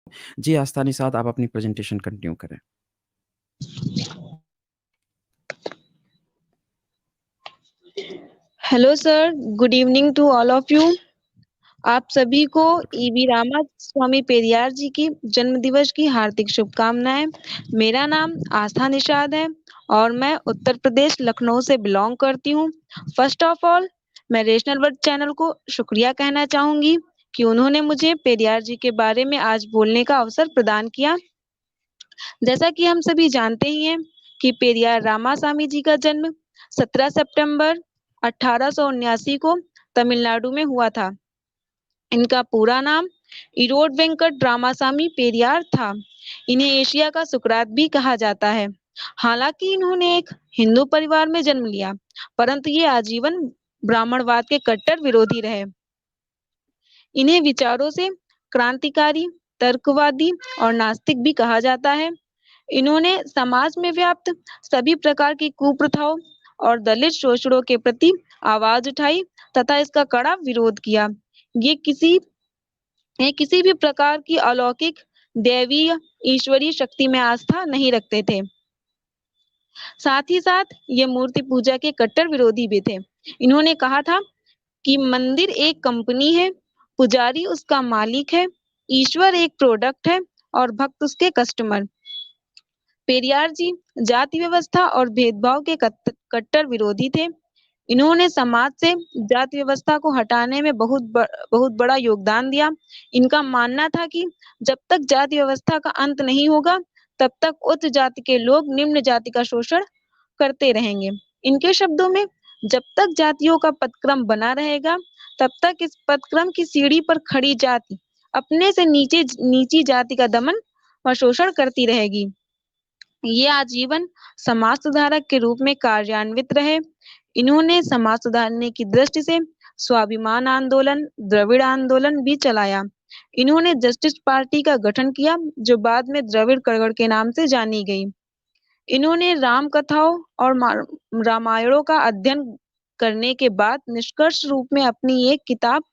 जी, आस्था निषाद आप अपनी presentation continue करें। Hello sir, good evening to all of you. आप सभी को ईवी रामास्वामी पेरियार जी की जन्म दिवस की हार्दिक शुभकामनाएं। मेरा नाम आस्था निषाद है और मैं उत्तर प्रदेश लखनऊ से बिलोंग करती हूँ। फर्स्ट ऑफ ऑल मैं रेशनल वर्ल्ड चैनल को शुक्रिया कहना चाहूंगी कि उन्होंने मुझे पेरियार जी के बारे में आज बोलने का अवसर प्रदान किया। जैसा कि हम सभी जानते ही हैं कि पेरियार रामास्वामी जी का जन्म 17 सितंबर 1879 को तमिलनाडु में हुआ था। इनका पूरा नाम इरोड वेंकट रामास्वामी पेरियार था। इन्हें एशिया का सुकरात भी कहा जाता है। हालांकि इन्होंने एक हिंदू परिवार में जन्म लिया, परंतु ये आजीवन ब्राह्मणवाद के कट्टर विरोधी रहे। इन्हें विचारों से क्रांतिकारी, तर्कवादी और नास्तिक भी कहा जाता है। इन्होंने समाज में व्याप्त सभी प्रकार की कुप्रथाओं और दलित शोषणों के प्रति आवाज उठाई तथा इसका कड़ा विरोध किया। ये किसी ये किसी भी प्रकार की अलौकिक, दैवीय, ईश्वरीय शक्ति में आस्था नहीं रखते थे। साथ ही साथ ये मूर्ति पूजा के कट्टर विरोधी भी थे। इन्होंने कहा था कि मंदिर एक कंपनी है, पुजारी उसका मालिक है, ईश्वर एक प्रोडक्ट है और भक्त उसके कस्टमर। पेरियार जी जाति व्यवस्था और भेदभाव के कट्टर विरोधी थे। इन्होंने समाज से जाति व्यवस्था को हटाने में बहुत बड़ा योगदान दिया। इनका मानना था कि जब तक जाति व्यवस्था का अंत नहीं होगा, तब तक उच्च जाति के लोग निम्न जाति का शोषण करते रहेंगे। इनके शब्दों में, जब तक जातियों का पदक्रम बना रहेगा, तब तक इस पदक्रम की सीढ़ी पर खड़ी जाति अपने से नीची जाति का दमन व शोषण करती रहेगी। ये आजीवन समाज सुधारक के रूप में कार्यान्वित रहे। इन्होंने समाज सुधारने की दृष्टि से स्वाभिमान आंदोलन, द्रविड़ आंदोलन भी चलाया। इन्होंने जस्टिस पार्टी का गठन किया, जो बाद में द्रविड़ कड़गड़ के नाम से जानी गई। इन्होंने राम कथाओं और रामायणों का अध्ययन करने के बाद निष्कर्ष रूप में अपनी एक किताब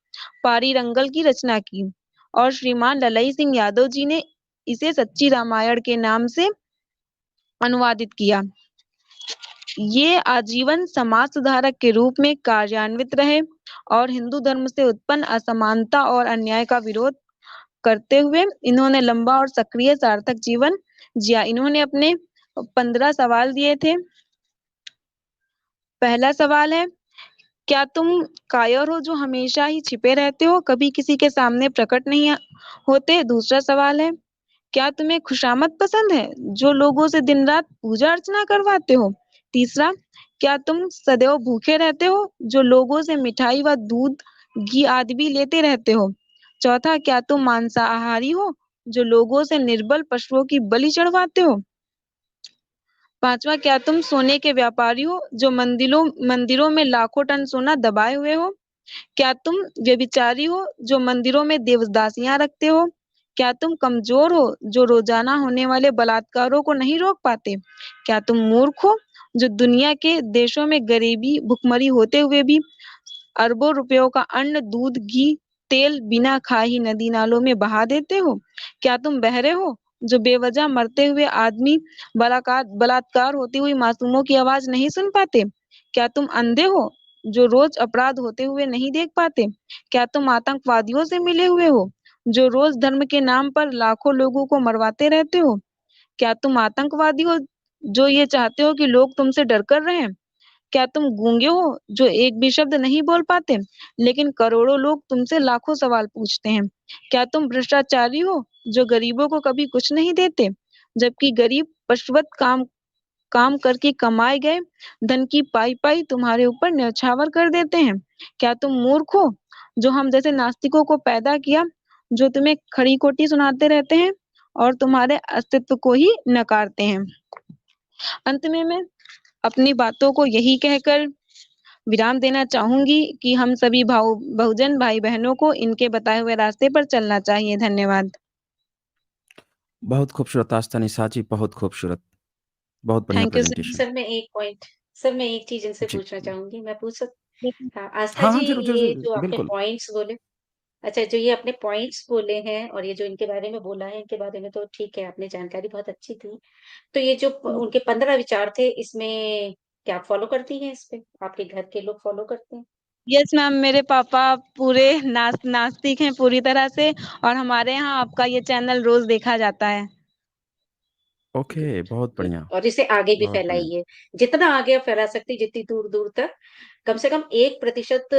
पारीरंगल की रचना की और श्रीमान ललई सिंह यादव जी ने इसे सच्ची रामायण के नाम से अनुवादित किया। ये आजीवन समाज सुधारक के रूप में कार्यान्वित रहे और हिंदू धर्म से उत्पन्न असमानता और अन्याय का विरोध करते हुए इन्होंने लंबा और सक्रिय सार्थक जीवन जिया। इन्होंने अपने 15 सवाल दिए थे। पहला सवाल है, क्या तुम कायर हो जो हमेशा ही छिपे रहते हो, कभी किसी के सामने प्रकट नहीं होते? दूसरा सवाल है, क्या तुम्हें खुशामद पसंद है, जो लोगों से दिन रात पूजा अर्चना करवाते हो? तीसरा, क्या तुम सदैव भूखे रहते हो, जो लोगों से मिठाई व दूध, घी आदि भी लेते रहते हो? चौथा, क्या तुम मांसाहारी हो, जो लोगों से निर्बल पशुओं की बलि चढ़वाते हो? पांचवा, क्या तुम सोने के व्यापारी हो, जो मंदिरों में लाखों टन सोना दबाए हुए हो? क्या तुम व्यभिचारी हो, जो मंदिरों में देवदासियां रखते हो? क्या तुम कमजोर हो, जो रोजाना होने वाले बलात्कारों को नहीं रोक पाते? क्या तुम मूर्ख हो, जो दुनिया के देशों में गरीबी, भुखमरी होते हुए भी अरबों रुपयों का अन्न, दूध, घी, तेल बिना खाए ही नदी नालों में बहा देते हो? क्या तुम बहरे हो, जो बेवजह मरते हुए आदमी, बलात्कार होती हुई मासूमों की आवाज नहीं सुन पाते? क्या तुम अंधे हो, जो रोज अपराध होते हुए नहीं देख पाते? क्या तुम आतंकवादियों से मिले हुए हो, जो रोज धर्म के नाम पर लाखों लोगों को मरवाते रहते हो? क्या तुम आतंकवादी हो, जो ये चाहते हो कि लोग तुमसे डर कर रहें? क्या तुम गूंगे हो, जो एक भी शब्द नहीं बोल पाते, लेकिन करोड़ों लोग तुमसे लाखों सवाल पूछते हैं? क्या तुम भ्रष्टाचारी हो, जो गरीबों को कभी कुछ नहीं देते, जबकि गरीब पशुवत काम काम करके कमाए गए धन की पाई पाई तुम्हारे ऊपर न्यौछावर कर देते हैं? क्या तुम मूर्ख हो, जो हम जैसे नास्तिकों को पैदा किया, जो तुम्हें खड़ी खोटी सुनाते रहते हैं और तुम्हारे अस्तित्व को ही नकारते हैं? अंत में मैं अपनी बातों को यही कहकर विराम देना चाहूंगी कि हम सभी बहुजन भाई बहनों को इनके बताए हुए रास्ते पर चलना चाहिए। धन्यवाद। बहुत खूबसूरत आस्था निषाद जी, बहुत खूबसूरत। बहुत बढ़िया thank you sir. Presentation. Sir मैं एक चीज़ इनसे जी। पूछना चाहूँगी, मैं पूछ सक हाँ, आस्था हाँ, जी, हाँ, ज़रूर, ज़रूर, ये ज़रूर, जो आपने बिल्कुल। पॉइंट्स बोले अच्छा, जो ये आपने पॉइंट्स बोले हैं और ये जो इनके बारे में बोला है, इनके बारे में तो ठीक है, आपने जानकारी बहुत अच्छी दी। तो ये जो उनके 15 विचार थे, इसमें क्या आप फॉलो करती हैं इस पे? आपके घर के लोग फॉलो करते हैं? यस मैम, मेरे पापा पूरे नास्तिक हैं पूरी तरह से, और हमारे यहाँ आपका ये चैनल रोज देखा जाता है। ओके, बहुत जी, बढ़िया, और इसे आगे भी बहुत बढ़िया। फैलाइए। जितना आगे आप फैला सकती हैं, जितनी दूर-दूर तक, कम से कम 1%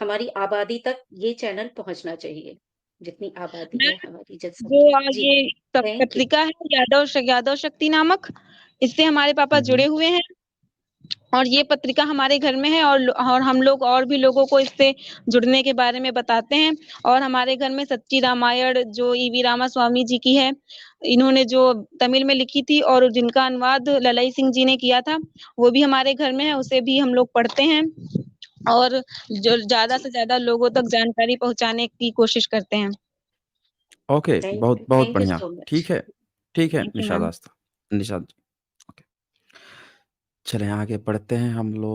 हमारी आबादी तक ये चैनल पहुँचना चाहिए, जितनी आबादी है मैम, हमारी जो जनसंख्या। जी, ये थैंक यू। पत्रिका है यादव शक्ति नामक, इससे हमारे पापा हुँ, जुड़े हुँ। हुए हैं, और ये पत्रिका हमारे घर में है, और हम लोग और भी लोगों को इससे जुड़ने के बारे में बताते हैं। और हमारे घर में सच्ची रामायण जो ईवी रामा स्वामी जी की है, इन्होंने जो तमिल में लिखी थी और जिनका अनुवाद ललई सिंह जी ने किया था, वो भी हमारे घर में है, उसे भी हम लोग पढ़ते हैं, और जो ज़्यादा जी, से ज़्यादा लोगों तक जानकारी पहुँचाने की कोशिश करते हैं। ओके, बहुत बहुत थैंक यू बढ़िया। So much. ठीक है thank you Nishad ma'am. Astha Nishad ji, okay. चलें आगे बढ़ते हैं हम लोग।